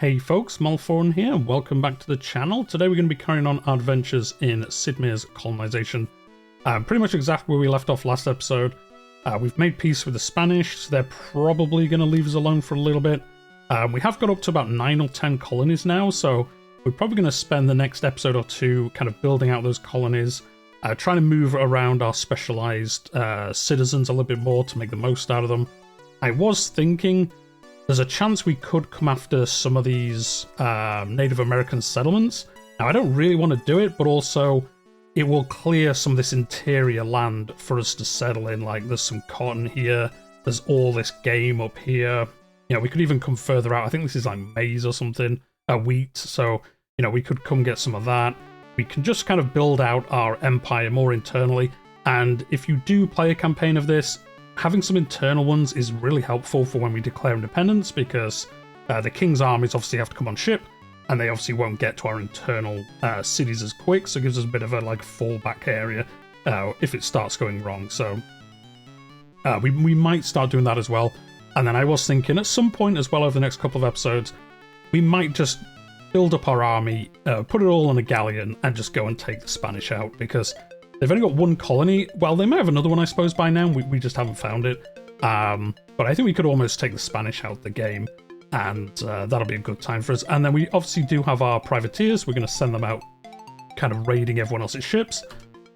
Hey folks, Malforian here, and welcome back to the channel. Today we're going to be carrying on our adventures in Sid Meier's Colonization. Pretty much exactly where we left off last episode. We've made peace with the Spanish, so they're probably going to leave us alone for a little bit. We have got up to about 9 or 10 colonies now, so we're probably going to spend the next episode or two kind of building out those colonies, trying to move around our specialized citizens a little bit more to make the most out of them. I was thinking there's a chance we could come after some of these Native American settlements. Now, I don't really want to do it, but also it will clear some of this interior land for us to settle in. Like, there's some cotton here, there's all this game up here. You know, we could even come further out. I think this is like maize or something, wheat. So, you know, we could come get some of that. We can just kind of build out our empire more internally. And if you do play a campaign of this, having some internal ones is really helpful for when we declare independence, because the king's armies obviously have to come on ship, and they obviously won't get to our internal cities as quick, so it gives us a bit of a like fallback area if it starts going wrong. So we might start doing that as well. And then I was thinking at some point as well over the next couple of episodes, we might just build up our army, put it all on a galleon, and just go and take the Spanish out, because they've only got one colony. Well, they may have another one, I suppose, by now. We just haven't found it. But I think we could almost take the Spanish out the game, and that'll be a good time for us. And then we obviously do have our privateers. We're going to send them out kind of raiding everyone else's ships.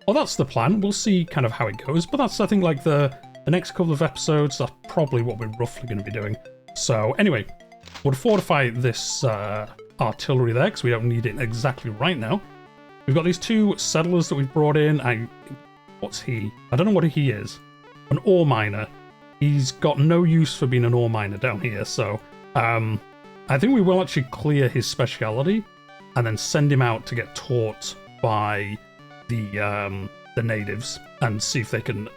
Well, that's the plan. We'll see kind of how it goes. But that's, I think, like the next couple of episodes, that's probably what we're roughly going to be doing. So anyway, we'll fortify this artillery there, because we don't need it exactly right now. We've got these two settlers that we've brought in. What's he? I don't know what he is. An ore miner. He's got no use for being an ore miner down here, so I think we will actually clear his speciality and then send him out to get taught by the natives and see if they can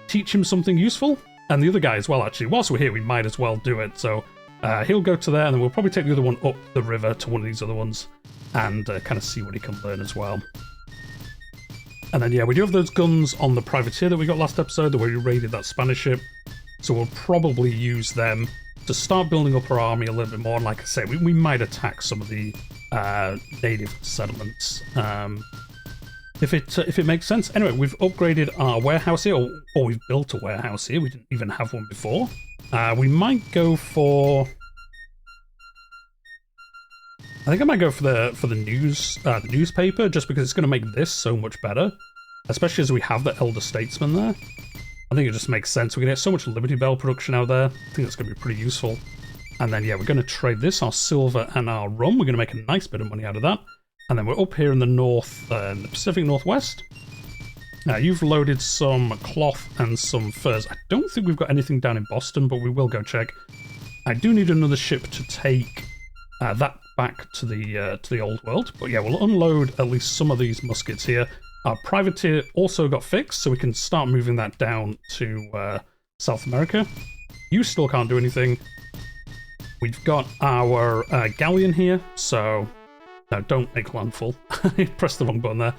teach him something useful. And the other guy as well, actually. Whilst we're here, we might as well do it. So he'll go to there, and then we'll probably take the other one up the river to one of these other ones, and kind of see what he can learn as well. And then, yeah, we do have those guns on the privateer that we got last episode, where we raided that Spanish ship. So we'll probably use them to start building up our army a little bit more. And like I say, we might attack some of the native settlements if it makes sense. Anyway, we've upgraded our warehouse here, or we've built a warehouse here. We didn't even have one before. We might go for... I think I might go for the newspaper, just because it's going to make this so much better, especially as we have the Elder Statesman there. I think it just makes sense. We're going to get so much Liberty Bell production out there. I think that's going to be pretty useful. And then, yeah, we're going to trade this, our silver and our rum. We're going to make a nice bit of money out of that. And then we're up here in the north, in the Pacific Northwest. Now, you've loaded some cloth and some furs. I don't think we've got anything down in Boston, but we will go check. I do need another ship to take that back to the old world. But yeah, we'll unload at least some of these muskets here. Our privateer also got fixed, so we can start moving that down to South America. You still can't do anything. We've got our galleon here, so no, don't make landfall. Press the wrong button there.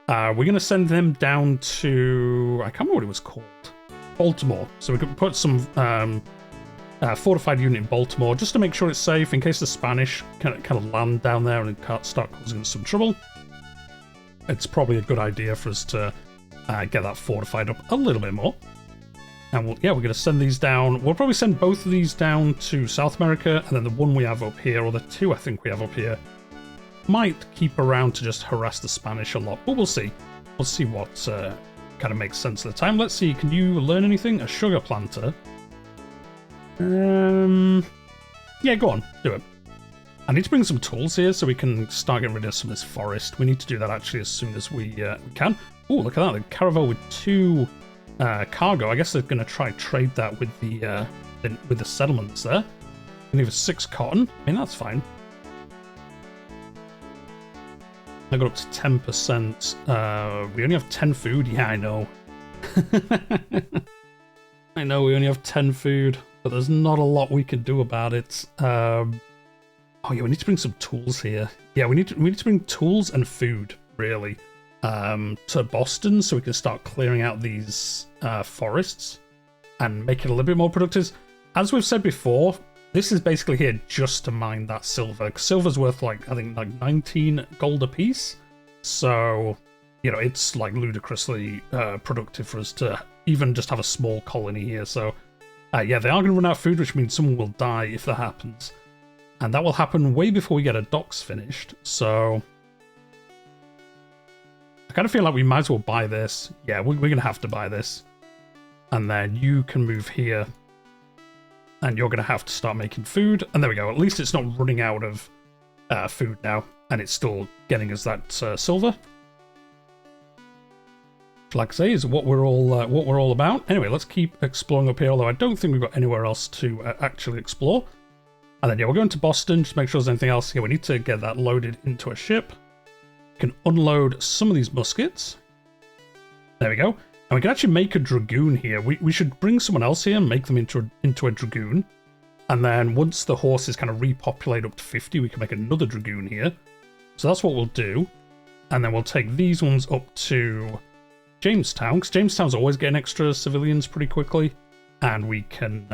We're going to send them down to... I can't remember what it was called. Baltimore. So we could put some... fortified unit in Baltimore, just to make sure it's safe in case the Spanish kind of land down there and start causing us some trouble. It's probably a good idea for us to get that fortified up a little bit more. And we're going to send these down. We'll probably send both of these down to South America, and then the one we have up here, or the two I think we have up here, might keep around to just harass the Spanish a lot, but we'll see. We'll see what kind of makes sense at the time. Let's see, can you learn anything? A sugar planter. Yeah, go on, do it. I need to bring some tools here so we can start getting rid of some of this forest. We need to do that actually as soon as we can. Oh, look at that, the caravel with 2 cargo. I guess they're going to try trade that with the settlements there. And even 6 cotton. I mean, that's fine. I got up to 10%. We only have 10 food. Yeah, I know. I know we only have 10 food. But there's not a lot we can do about it. Oh yeah, we need to bring some tools here. Yeah, we need to bring tools and food, really, to Boston, so we can start clearing out these forests and make it a little bit more productive. As we've said before, this is basically here just to mine that silver. 'Cause silver's worth like, I think like 19 gold a piece. So, you know, it's like ludicrously productive for us to even just have a small colony here. So, yeah, they are going to run out of food, which means someone will die if that happens. And that will happen way before we get our docks finished. So, I kind of feel like we might as well buy this. Yeah, we're going to have to buy this. And then you can move here. And you're going to have to start making food. And there we go. At least it's not running out of food now. And it's still getting us that silver. Like I say, is what we're all about. Anyway, let's keep exploring up here. Although I don't think we've got anywhere else to actually explore. And then, yeah, we're going to Boston, just make sure there's anything else here. We need to get that loaded into a ship. We can unload some of these muskets. There we go. And we can actually make a dragoon here. We should bring someone else here and make them into a dragoon. And then once the horses kind of repopulate up to 50, we can make another dragoon here. So that's what we'll do. And then we'll take these ones up to Jamestown, because Jamestown's always getting extra civilians pretty quickly. And we can,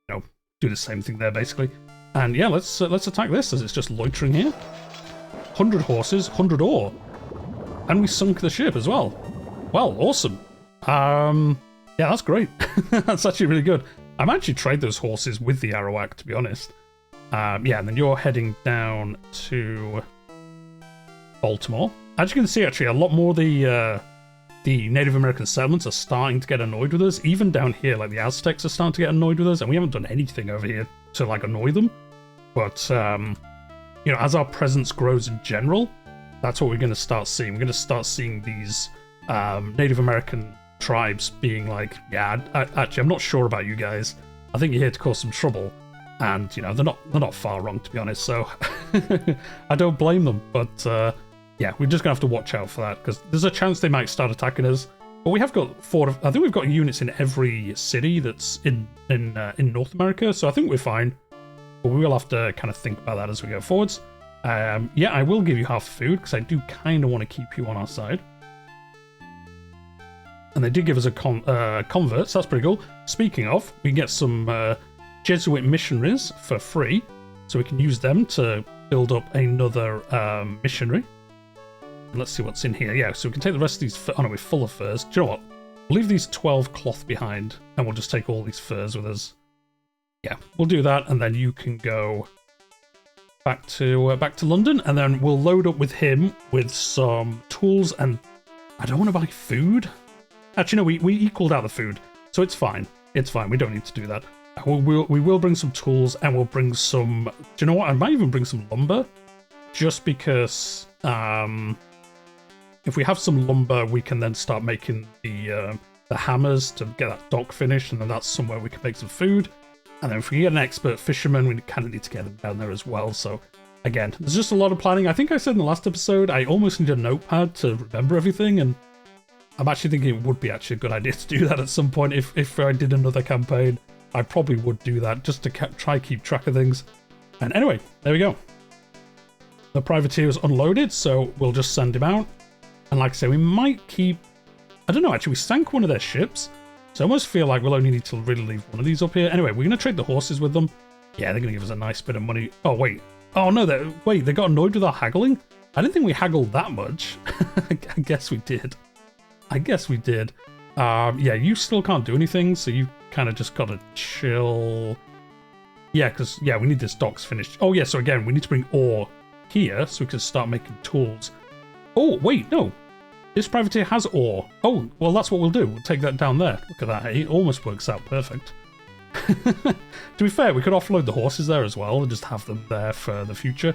you know, do the same thing there, basically. And yeah, let's attack this, as it's just loitering here. 100 horses, 100 ore. And we sunk the ship as well. Well, awesome. Yeah, that's great. That's actually really good. I might actually trade those horses with the Arawak, to be honest. Yeah, and then you're heading down to Baltimore. As you can see, actually, a lot more of the Native American settlements are starting to get annoyed with us. Even down here, like the Aztecs are starting to get annoyed with us, and we haven't done anything over here to like annoy them. But you know, as our presence grows in general, that's what we're going to start seeing. We're going to start seeing these Native American tribes being like, yeah, actually, I'm not sure about you guys. I think you're here to cause some trouble. And you know, they're not far wrong, to be honest. So I don't blame them. But yeah, we're just gonna have to watch out for that, because there's a chance they might start attacking us. But we have got I think we've got units in every city that's in North America, so I think we're fine. But we will have to kind of think about that as we go forwards. Yeah, I will give you half food, because I do kind of want to keep you on our side. And they did give us a convert, so that's pretty cool. Speaking of, we can get some Jesuit missionaries for free, so we can use them to build up another missionary. Let's see what's in here. Yeah, so we can take the rest of these furs. Oh no, we're full of furs. Do you know what? We'll leave these 12 cloth behind, and we'll just take all these furs with us. Yeah, we'll do that, and then you can go back to London, and then we'll load up with him with some tools. And I don't want to buy food. Actually, no, we equaled out the food, so it's fine. It's fine. We don't need to do that. We will bring some tools, and we'll bring some. Do you know what? I might even bring some lumber, just because. If we have some lumber, we can then start making the hammers to get that dock finished, and then that's somewhere we can make some food. And then if we get an expert fisherman, we kind of need to get them down there as well. So again, there's just a lot of planning. I think I said in the last episode, I almost need a notepad to remember everything, and I'm actually thinking it would be actually a good idea to do that at some point. If I did another campaign, I probably would do that, just to try keep track of things. And anyway, there we go. The privateer is unloaded, so we'll just send him out. And like I say, we might keep... I don't know, actually, we sank one of their ships. So I almost feel like we'll only need to really leave one of these up here. Anyway, we're going to trade the horses with them. Yeah, they're going to give us a nice bit of money. Oh, wait. Oh, no, they got annoyed with our haggling? I didn't think we haggled that much. I guess we did. Yeah, you still can't do anything, so you kind of just got to chill. Yeah, because, yeah, we need this docks finished. Oh, yeah, so again, we need to bring ore here so we can start making tools. Oh, wait, no. This privateer has ore. Oh, well, that's what we'll do. We'll take that down there. Look at that. It almost works out perfect. To be fair, we could offload the horses there as well and just have them there for the future.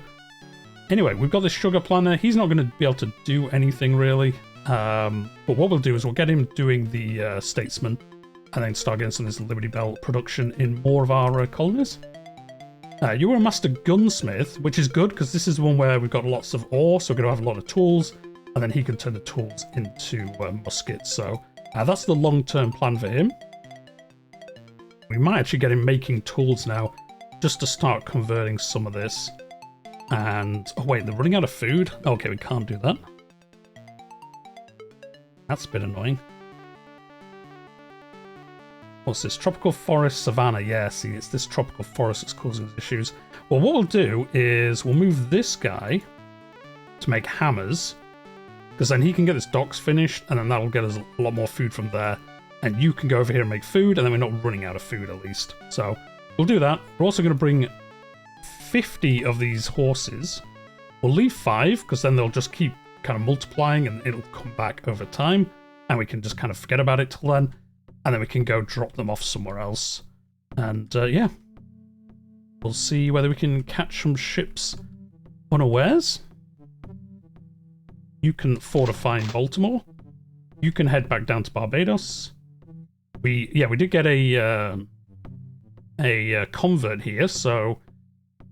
Anyway, we've got this sugar planter. He's not going to be able to do anything, really. But what we'll do is we'll get him doing the statesman and then start getting some of this Liberty Bell production in more of our colonies. You were a master gunsmith, which is good because this is the one where we've got lots of ore, so we're going to have a lot of tools, and then he can turn the tools into muskets. So that's the long-term plan for him. We might actually get him making tools now, just to start converting some of this. And, oh wait, they're running out of food? Okay, we can't do that. That's a bit annoying. What's this? Tropical forest savanna. Yeah, see, it's this tropical forest that's causing us issues. Well, what we'll do is we'll move this guy to make hammers, because then he can get his docks finished, and then that'll get us a lot more food from there. And you can go over here and make food, and then we're not running out of food at least. So we'll do that. We're also going to bring 50 of these horses. We'll leave 5, because then they'll just keep kind of multiplying, and it'll come back over time, and we can just kind of forget about it till then, and then we can go drop them off somewhere else. And yeah, we'll see whether we can catch some ships unawares. You can fortify in Baltimore. You can head back down to Barbados. We did get a convert here, so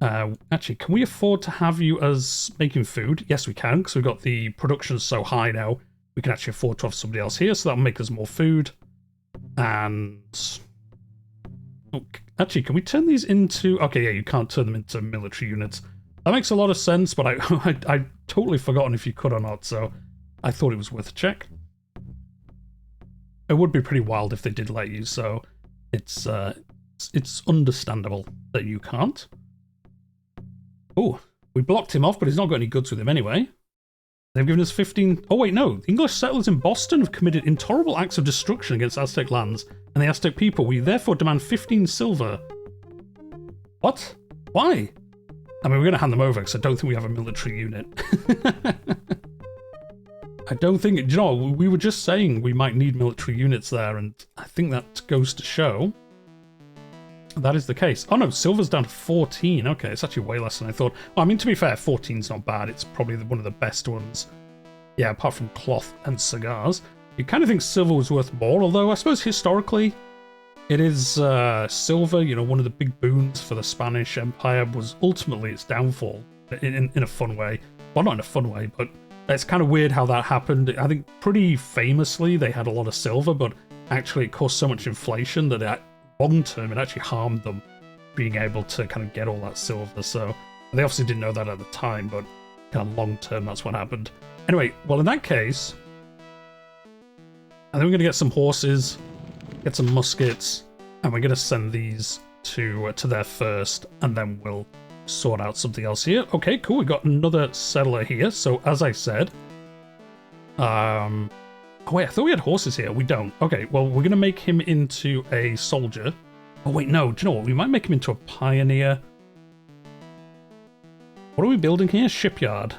actually, can we afford to have you as making food? Yes, we can, because we've got the production so high now. We can actually afford to have somebody else here, so that'll make us more food. And actually, can we turn these into? Okay, yeah, you can't turn them into military units. That makes a lot of sense, but I totally forgotten if you could or not, so I thought it was worth a check. It would be pretty wild if they did let you, so it's understandable that you can't. Oh, we blocked him off, but he's not got any goods with him anyway. They've given us 15... Oh wait, no. The English settlers in Boston have committed intolerable acts of destruction against Aztec lands and the Aztec people. We therefore demand 15 silver. What? Why? I mean, we're going to hand them over because I don't think we have a military unit. I don't think... Do you know, we were just saying we might need military units there, and I think that goes to show that is the case. Oh no, silver's down to 14. Okay, it's actually way less than I thought. Well, I mean, to be fair, 14's not bad. It's probably one of the best ones. Yeah, apart from cloth and cigars. You kind of think silver was worth more, although I suppose historically it is silver, you know, one of the big boons for the Spanish Empire was ultimately its downfall in a fun way. Well, not in a fun way, but it's kind of weird how that happened. I think pretty famously they had a lot of silver, but actually it caused so much inflation that long term it actually harmed them being able to kind of get all that silver. So they obviously didn't know that at the time, but kind of long term that's what happened. Anyway, well, in that case, I think we're going to get some horses, get some muskets, and we're going to send these to there first, and then we'll sort out something else here. Okay, cool. We got another settler here. So as I said, oh wait, I thought we had horses here. We don't. Okay, well, we're going to make him into a soldier. Oh wait, no. Do you know what? We might make him into a pioneer. What are we building here? Shipyard.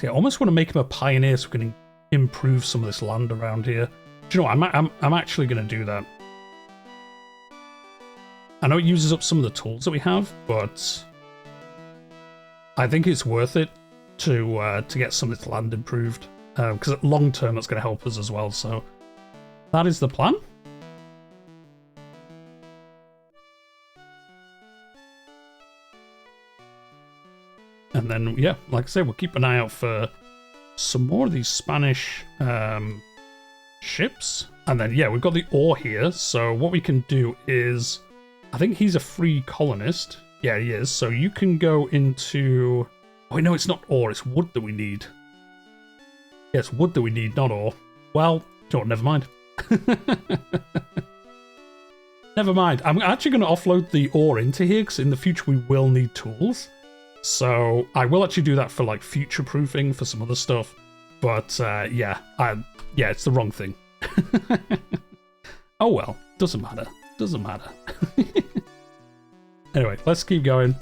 I almost want to make him a pioneer so we can improve some of this land around here. Do you know what? I'm actually going to do that. I know it uses up some of the tools that we have, but I think it's worth it to get some of this land improved, because long term that's going to help us as well. So that is the plan. And then, yeah, like I say, we'll keep an eye out for some more of these Spanish ships. And then, yeah, we've got the ore here. So what we can do is, I think he's a free colonist. Yeah, he is. So you can go into... Oh, no, it's not ore. It's wood that we need. Yeah, it's wood that we need, not ore. Well, you know what, never mind. Never mind. I'm actually going to offload the ore into here because in the future we will need tools. So I will actually do that for like future-proofing for some other stuff. But yeah, it's the wrong thing. Oh well, doesn't matter. Doesn't matter. Anyway, let's keep going.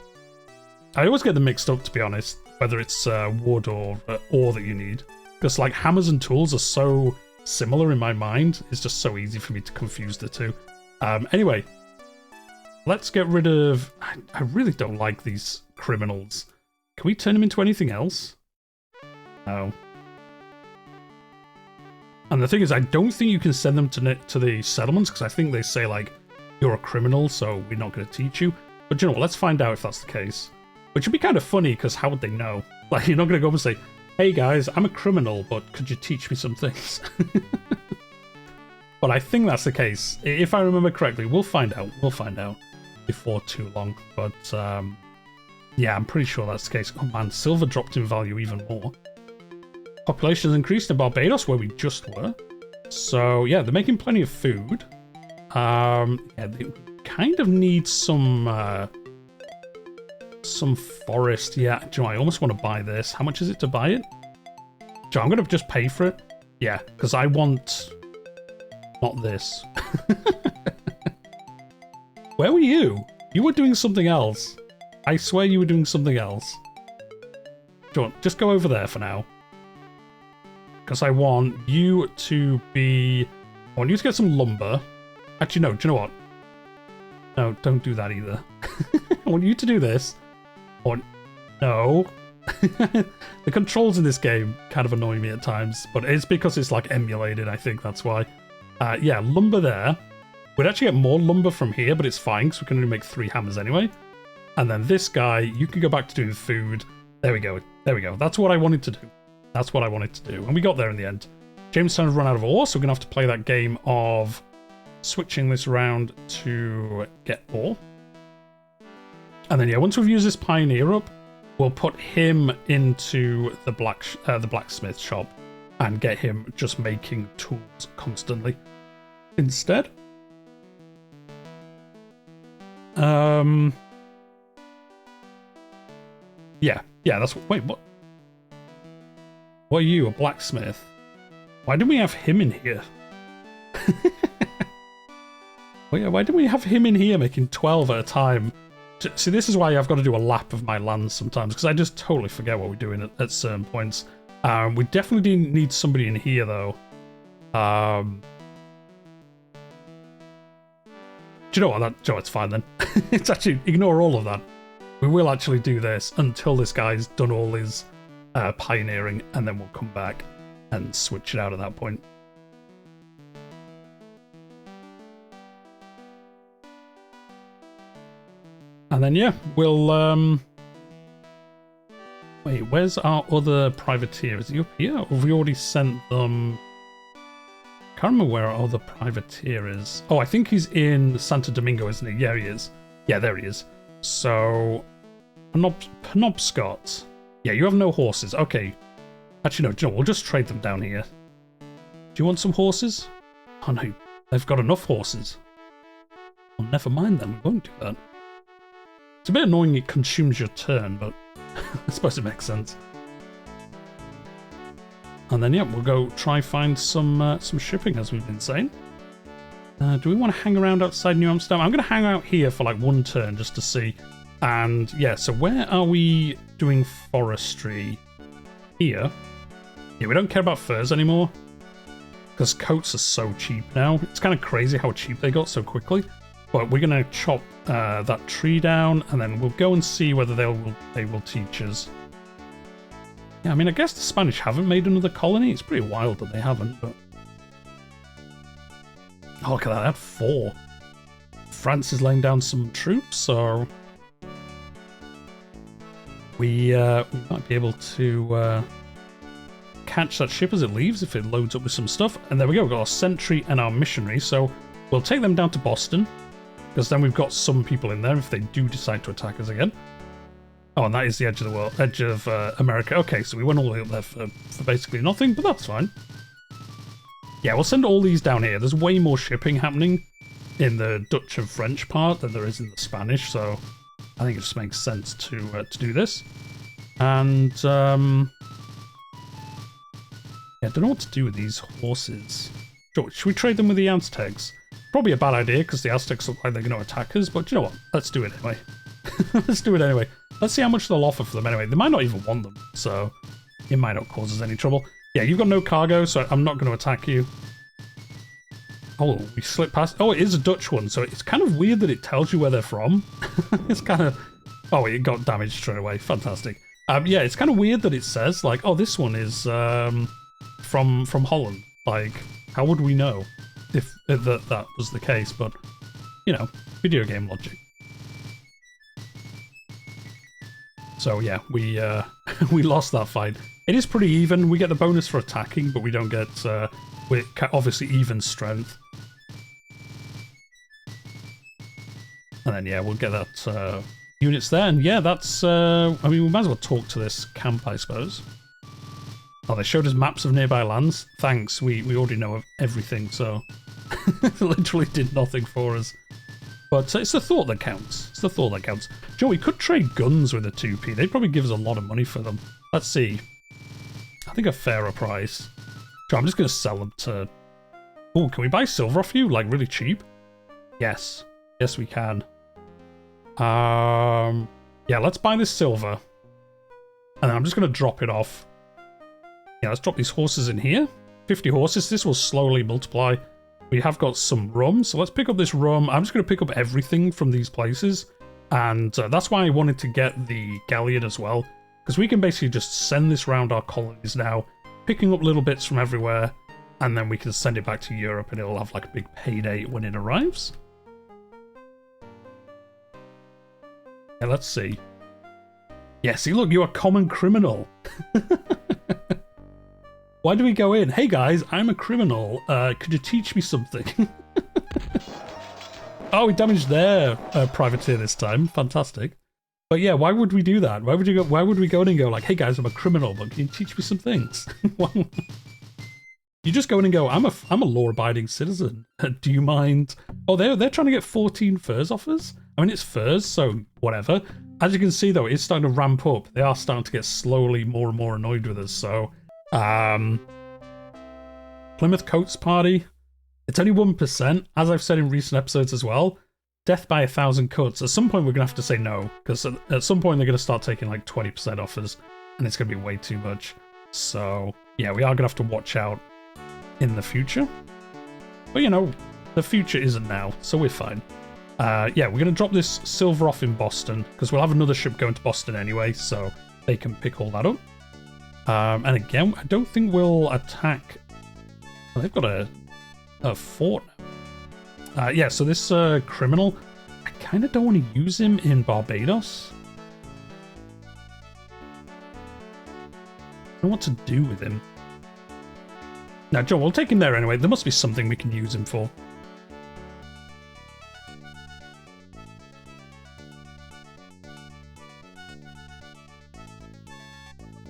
I always get them mixed up, to be honest, whether it's wood or ore that you need. Because like hammers and tools are so similar in my mind, it's just so easy for me to confuse the two. Anyway, let's get rid of... I really don't like these criminals. Can we turn them into anything else? No. And the thing is, I don't think you can send them to the settlements, because I think they say, like, you're a criminal, so we're not going to teach you. But you know what, let's find out if that's the case. Which would be kind of funny, because how would they know? Like, you're not going to go up and say, hey guys, I'm a criminal, but could you teach me some things? But I think that's the case. If I remember correctly, we'll find out. We'll find out before too long. But yeah, I'm pretty sure that's the case. Oh man, silver dropped in value even more. Population has increased in Barbados, where we just were. So yeah, they're making plenty of food. Yeah, they kind of need some forest. Yeah, Joe, I almost want to buy this. How much is it to buy it? Joe, I'm gonna just pay for it. Yeah, because I want not this. Where were you? You were doing something else. I swear you were doing something else. Joe, just go over there for now. Because I want you to be... I want you to get some lumber. Actually, no, do you know what? No, don't do that either. I want you to do this. No. The controls in this game kind of annoy me at times, but it's because it's like emulated, I think that's why. Yeah, lumber there. We'd actually get more lumber from here, but it's fine because we can only make 3 hammers anyway. And then this guy, you can go back to doing food. There we go. There we go. That's what I wanted to do. That's what I wanted to do. And we got there in the end. Jamestown's run out of ore, so we're going to have to play that game of switching this around to get ore. And then, yeah, once we've used this pioneer up, we'll put him into the blacksmith shop and get him just making tools constantly instead. Yeah, that's... Wait, what? What are you, a blacksmith? Why didn't we have him in here? Well, yeah, why didn't we have him in here making 12 at a time? See, this is why I've got to do a lap of my land sometimes, because I just totally forget what we're doing at certain points. We definitely need somebody in here, though. Do you know what? Joe, it's fine then. It's actually, ignore all of that. We will actually do this until this guy's done all his pioneering, and then we'll come back and switch it out at that point. And then, yeah, we'll... Wait, where's our other privateer? Is he up here? Or have we already sent them... I can't remember where our other privateer is. Oh, I think he's in Santo Domingo, isn't he? Yeah, he is. Yeah, there he is. So... Penobscot. Yeah, you have no horses. Okay. Actually, no, Joe, we'll just trade them down here. Do you want some horses? Oh, no. They've got enough horses. Well, never mind then. We won't do that. It's a bit annoying it consumes your turn, but I suppose it makes sense. And then, yeah, we'll go try find some shipping, as we've been saying. Do we want to hang around outside New Amsterdam? I'm going to hang out here for like 1 turn just to see. And, yeah, so where are we doing forestry? Here. Yeah, we don't care about furs anymore. Because coats are so cheap now. It's kind of crazy how cheap they got so quickly. But we're going to chop that tree down, and then we'll go and see whether they will teach us. Yeah, I mean, I guess the Spanish haven't made another colony. It's pretty wild that they haven't, but... Oh, look at that, I had 4. France is laying down some troops, so... We might be able to catch that ship as it leaves if it loads up with some stuff. And there we go, we've got our sentry and our missionary, so we'll take them down to Boston. Because then we've got some people in there if they do decide to attack us again. Oh, and that is the edge of the world, edge of America. Okay, so we went all the way up there for basically nothing, but that's fine. Yeah, we'll send all these down here. There's way more shipping happening in the Dutch and French part than there is in the Spanish, so I think it just makes sense to do this. And yeah, I don't know what to do with these horses. Should we trade them with the Aztecs? Probably a bad idea because the Aztecs look like they're going to attack us, but you know what? Let's do it anyway. Let's do it anyway. Let's see how much they'll offer for them anyway. They might not even want them, so it might not cause us any trouble. Yeah, you've got no cargo, so I'm not going to attack you. Oh, we slipped past... Oh, it is a Dutch one, so it's kind of weird that it tells you where they're from. It's kind of... Oh, it got damaged straight away. Fantastic. Yeah, it's kind of weird that it says, like, oh, this one is from Holland. Like, how would we know if that was the case? But, you know, video game logic. So yeah, we we lost that fight. It is pretty even. We get the bonus for attacking, but we don't get we're obviously even strength. And then yeah, we'll get that units there. And yeah, that's I mean, we might as well talk to this camp, I suppose. Oh, they showed us maps of nearby lands. Thanks, we already know of everything, so it literally did nothing for us. But it's the thought that counts. It's the thought that counts. Joe, we could trade guns with a 2p. They'd probably give us a lot of money for them. Let's see. I think a fairer price. Joe, I'm just going to sell them to... Oh, can we buy silver off you? Like, really cheap? Yes. Yes, we can. Yeah, let's buy this silver. And then I'm just going to drop it off. Yeah, let's drop these horses in here. 50 horses. This will slowly multiply. We have got some rum, so let's pick up this rum. I'm just going to pick up everything from these places. And that's why I wanted to get the galleon as well. Because we can basically just send this around our colonies now, picking up little bits from everywhere. And then we can send it back to Europe and it'll have like a big payday when it arrives. Yeah, let's see. Yeah, see, look, you're a common criminal. Why do we go in? Hey guys, I'm a criminal. Could you teach me something? Oh, we damaged their privateer this time. Fantastic. But yeah, why would we do that? Why would you go? Why would we go in and go like, "Hey guys, I'm a criminal, but can you teach me some things?" You just go in and go, "I'm a law-abiding citizen. Do you mind?" Oh, they're trying to get 14 furs off us. I mean, it's furs, so whatever. As you can see, though, it's starting to ramp up. They are starting to get slowly more and more annoyed with us. So, Plymouth Coats Party. It's only 1%, as I've said in recent episodes as well. Death by 1,000 cuts. At some point, we're going to have to say no, because at some point, they're going to start taking like 20% offers, and it's going to be way too much. So, yeah, we are going to have to watch out in the future. But, you know, the future isn't now, so we're fine. Yeah, we're going to drop this silver off in Boston, because we'll have another ship going to Boston anyway, so they can pick all that up. And again, I don't think we'll attack... Well, they've got a fort now. Yeah, so this criminal, I kind of don't want to use him in Barbados. I don't know what to do with him. Now, Joe, we'll take him there anyway. There must be something we can use him for.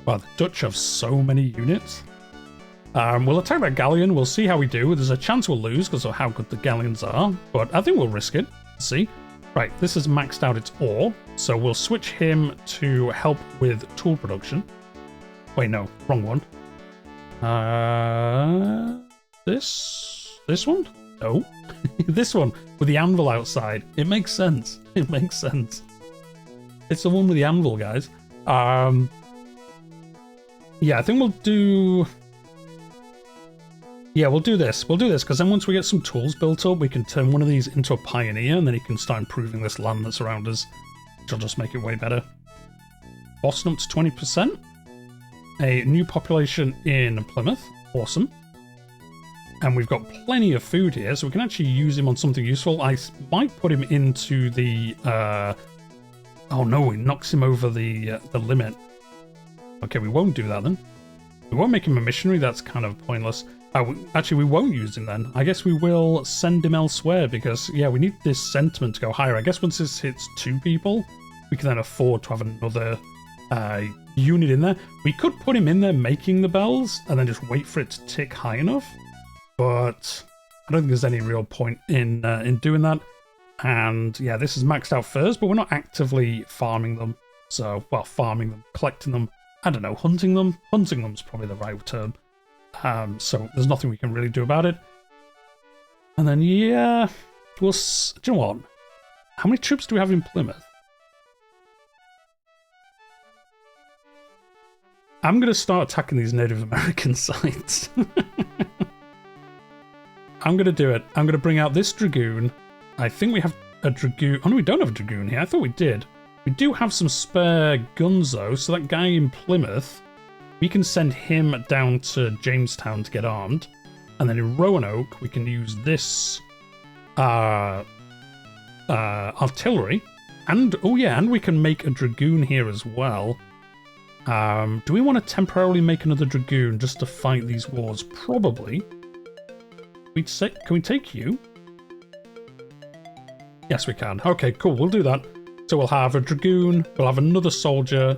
Wow, the Dutch have so many units. We'll attack that galleon. We'll see how we do. There's a chance we'll lose because of how good the galleons are, but I think we'll risk it. Let's see. Right, this has maxed out its ore, so we'll switch him to help with tool production. Wait, no, wrong one. This one? No. This one with the anvil outside. It makes sense. It makes sense. It's the one with the anvil, guys. Yeah, I think we'll do... Yeah, we'll do this. We'll do this, because then once we get some tools built up, we can turn one of these into a pioneer, and then he can start improving this land that's around us, which will just make it way better. Boston up to 20%. A new population in Plymouth. Awesome. And we've got plenty of food here, so we can actually use him on something useful. I might put him into the... Oh no, it knocks him over the limit. Okay, we won't do that then. We won't make him a missionary, that's kind of pointless. Actually, we won't use him then. I guess we will send him elsewhere because, yeah, we need this sentiment to go higher. I guess once this hits 2 people, we can then afford to have another unit in there. We could put him in there making the bells and then just wait for it to tick high enough. But I don't think there's any real point in doing that. And, yeah, this is maxed out first, but we're not actively farming them. So, well, farming them, collecting them. I don't know, hunting them? Hunting them's probably the right term. So there's nothing we can really do about it. And then, yeah, we'll... Do you know what? How many troops do we have in Plymouth? I'm going to start attacking these Native American sites. I'm going to do it. I'm going to bring out this Dragoon. I think we have a Dragoon... Oh, no, we don't have a Dragoon here. I thought we did. We do have some spare guns, though, so that guy in Plymouth, we can send him down to Jamestown to get armed. And then in Roanoke, we can use this artillery. And, oh yeah, and we can make a Dragoon here as well. Do we want to temporarily make another Dragoon just to fight these wars? Probably. Can we take you? Yes, we can. Okay, cool, we'll do that. So we'll have a Dragoon, we'll have another soldier,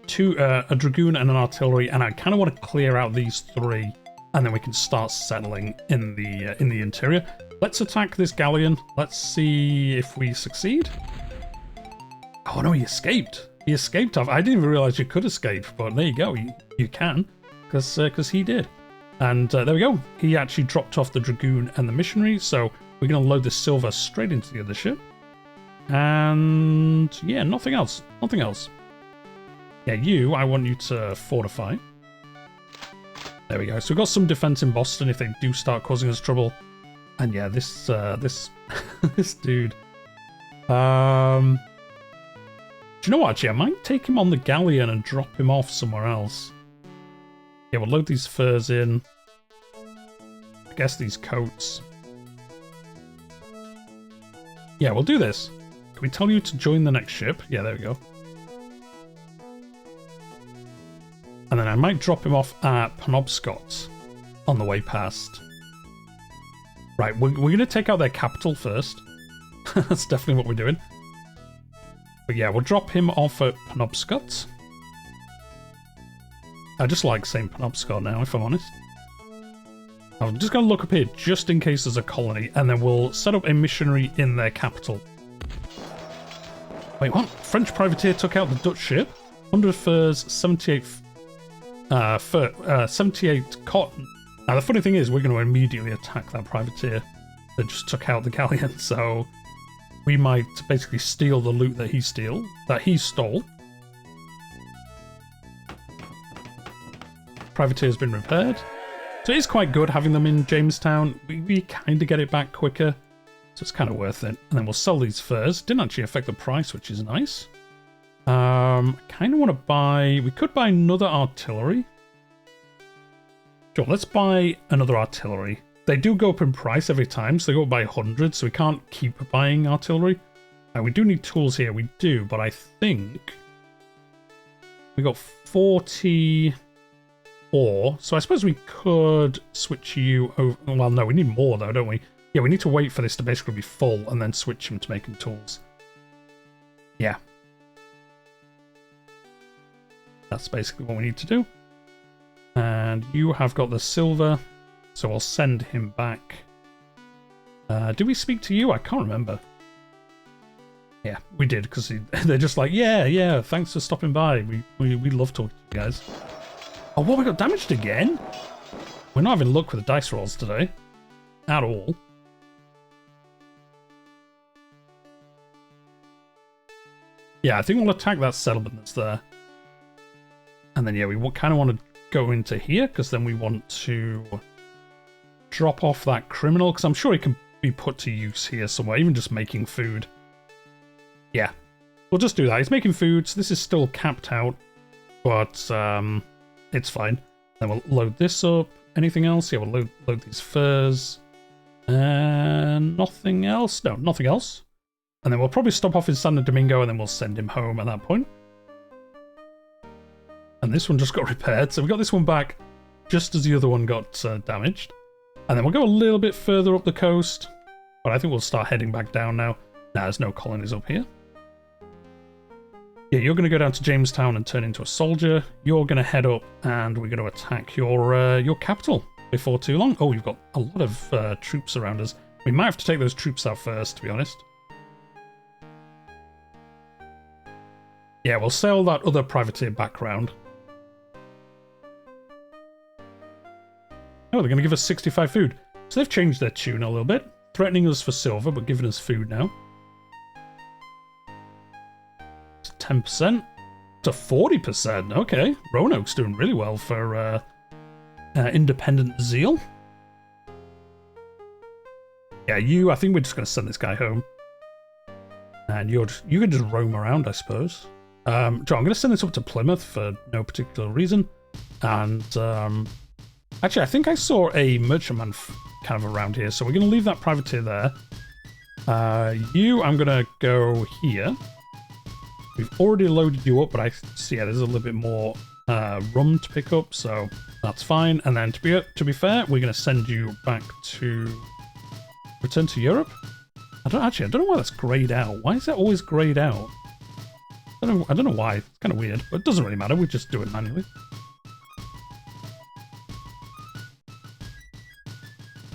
a dragoon and an artillery, and I kind of want to clear out these 3, and then we can start settling in the interior. Let's attack this galleon. Let's see if we succeed. Oh no, he escaped. He escaped off. I didn't even realize you could escape, but there you go. You can, because he did. And there we go. He actually dropped off the dragoon and the missionary, so we're going to load the silver straight into the other ship. And yeah, nothing else. Nothing else. Yeah, I want you to fortify. There we go. So we've got some defense in Boston if they do start causing us trouble. And yeah, this this dude. Do you know what? Actually, I might take him on the galleon and drop him off somewhere else. Yeah, we'll load these furs in. I guess these coats. Yeah, we'll do this. Can we tell you to join the next ship? Yeah, there we go. And then I might drop him off at Penobscot on the way past. Right, we're going to take out their capital first. That's definitely what we're doing. But yeah, we'll drop him off at Penobscot. I just like saying Penobscot now, if I'm honest. I'm just going to look up here just in case there's a colony, and then we'll set up a missionary in their capital. Wait, what? French privateer took out the Dutch ship. 100 furs, 78 78 cotton. Now the funny thing is, we're going to immediately attack that privateer that just took out the galleon, so we might basically steal the loot that he stole. Privateer's been repaired. So it is quite good having them in Jamestown. We kind of get it back quicker, so it's kind of worth it. And then we'll sell these furs. Didn't actually affect the price, which is nice. I kind of want to buy... We could buy another artillery. Sure, let's buy another artillery. They do go up in price every time, so they go up by 100, so we can't keep buying artillery. We do need tools here, we do, but I think... We got 44, so I suppose we could switch you over... Well, no, we need more though, don't we? Yeah, we need to wait for this to basically be full and then switch him to making tools. Yeah. That's basically what we need to do. And you have got the silver, so I'll send him back. Did we speak to you? I can't remember. Yeah, we did, because they're just like, yeah, thanks for stopping by. We love talking to you guys. Oh, what, we got damaged again? We're not having luck with the dice rolls today. At all. Yeah, I think we'll attack that settlement that's there. And then, yeah, we kind of want to go into here, because then we want to drop off that criminal, because I'm sure he can be put to use here somewhere, even just making food. Yeah, we'll just do that. He's making food, so this is still capped out, but it's fine. Then we'll load this up. Anything else? Yeah, we'll load these furs. And nothing else? No, nothing else. And then we'll probably stop off in Santo Domingo, and then we'll send him home at that point. And this one just got repaired, so we got this one back just as the other one got damaged. And then we'll go a little bit further up the coast, but I think we'll start heading back down now. Nah, there's no colonies up here. Yeah, you're going to go down to Jamestown and turn into a soldier. You're going to head up, and we're going to attack your capital before too long. Oh, we've got a lot of troops around us. We might have to take those troops out first, to be honest. Yeah, we'll sail that other privateer back round. Oh, they're going to give us 65 food. So they've changed their tune a little bit. Threatening us for silver, but giving us food now. 10% to 40%. Okay, Roanoke's doing really well for independent zeal. Yeah, I think we're just going to send this guy home. And you can just roam around, I suppose. John, I'm going to send this up to Plymouth for no particular reason. And... actually, I think I saw a merchantman kind of around here, so we're going to leave that privateer there. I'm going to go here. We've already loaded you up, but I see, yeah, there's a little bit more rum to pick up, so that's fine. And then, to be fair, we're going to send you back to... Return to Europe? I don't know why that's greyed out. Why is that always greyed out? I don't know why. It's kind of weird, but it doesn't really matter. We just do it manually.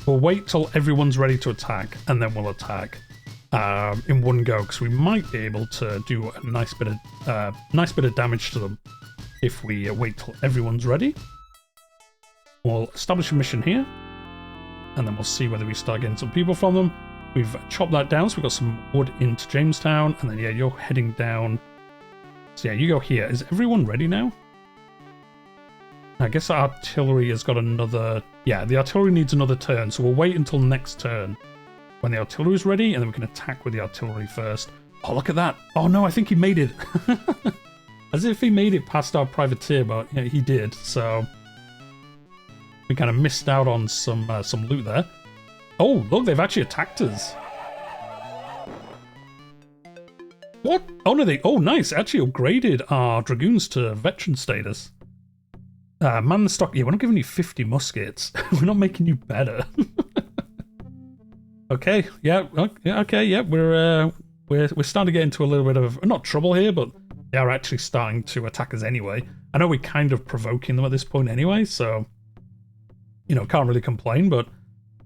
We'll wait till everyone's ready to attack, and then we'll attack in one go, because we might be able to do a nice bit of damage to them if we wait till everyone's ready. We'll establish a mission here, and then we'll see whether we start getting some people from them. We've chopped that down, so we've got some wood into Jamestown, and then yeah, you're heading down. So yeah, you go here. Is everyone ready now? I guess our artillery has got another... Yeah, the artillery needs another turn, so we'll wait until next turn when the artillery is ready, and then we can attack with the artillery first. Oh, look at that. Oh no, I think he made it. As if he made it past our privateer, but yeah, he did, so... We kind of missed out on some loot there. Oh, look, they've actually attacked us. What? Oh, no, they... Oh, nice. Actually upgraded our dragoons to veteran status. Man the stock. Yeah, we're not giving you 50 muskets. We're not making you better. Okay, yeah, okay, yeah, we're starting to get into a little bit of, not trouble here, but they are actually starting to attack us anyway. I know we're kind of provoking them at this point anyway, so, you know, can't really complain, but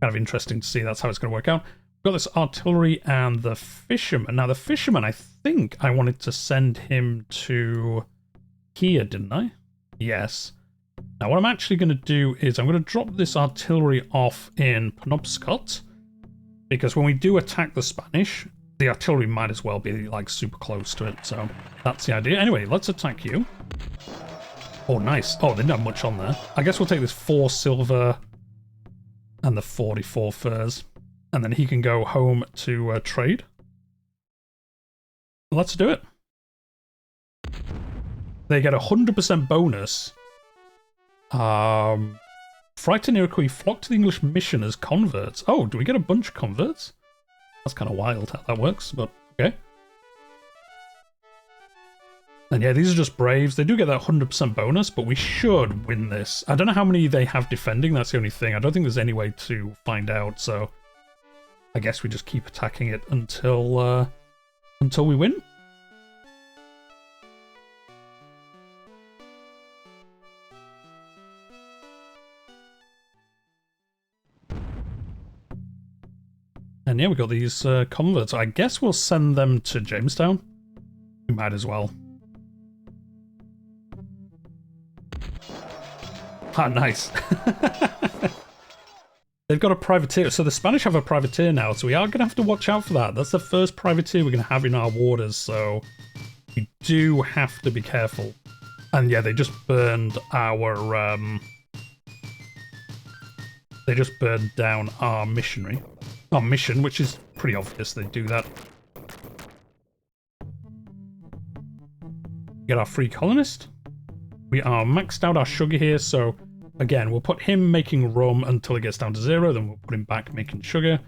kind of interesting to see that's how it's going to work out. We've got this artillery and the fisherman. Now, the fisherman, I think I wanted to send him to here, didn't I? Yes. Now, what I'm actually going to do is I'm going to drop this artillery off in Penobscot, because when we do attack the Spanish, the artillery might as well be, like, super close to it, so that's the idea. Anyway, let's attack you. Oh, nice. Oh, they didn't have much on there. I guess we'll take this 4 silver and the 44 furs, and then he can go home to trade. Let's do it. They get a 100% bonus. Frightened Iroquois flock to the English mission as converts. Oh, do we get a bunch of converts? That's kind of wild how that works, but okay. And yeah, these are just braves. They do get that 100% bonus, but we should win this. I don't know how many they have defending, that's the only thing. I don't think there's any way to find out, so I guess we just keep attacking it until we win. And yeah, we got these converts. I guess we'll send them to Jamestown. We might as well. Ah, nice. They've got a privateer. So the Spanish have a privateer now, so we are going to have to watch out for that. That's the first privateer we're going to have in our waters, so we do have to be careful. And yeah, they just burned our... They just burned down our missionary. Our mission, which is pretty obvious they do that. Get our free colonist. We are maxed out our sugar here, so again, we'll put him making rum until it gets down to 0, then we'll put him back making sugar.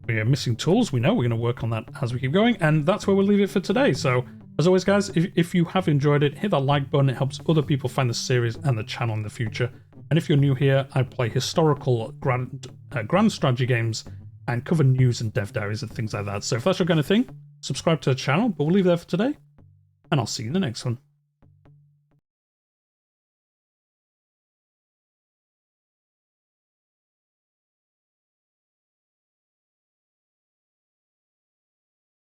We are missing tools, we know, we're going to work on that as we keep going, and that's where we'll leave it for today. So, as always guys, if you have enjoyed it, hit that like button, it helps other people find the series and the channel in the future. And if you're new here, I play historical grand strategy games and cover news and dev diaries and things like that. So if that's your kind of thing, subscribe to the channel, but we'll leave it there for today, and I'll see you in the next one.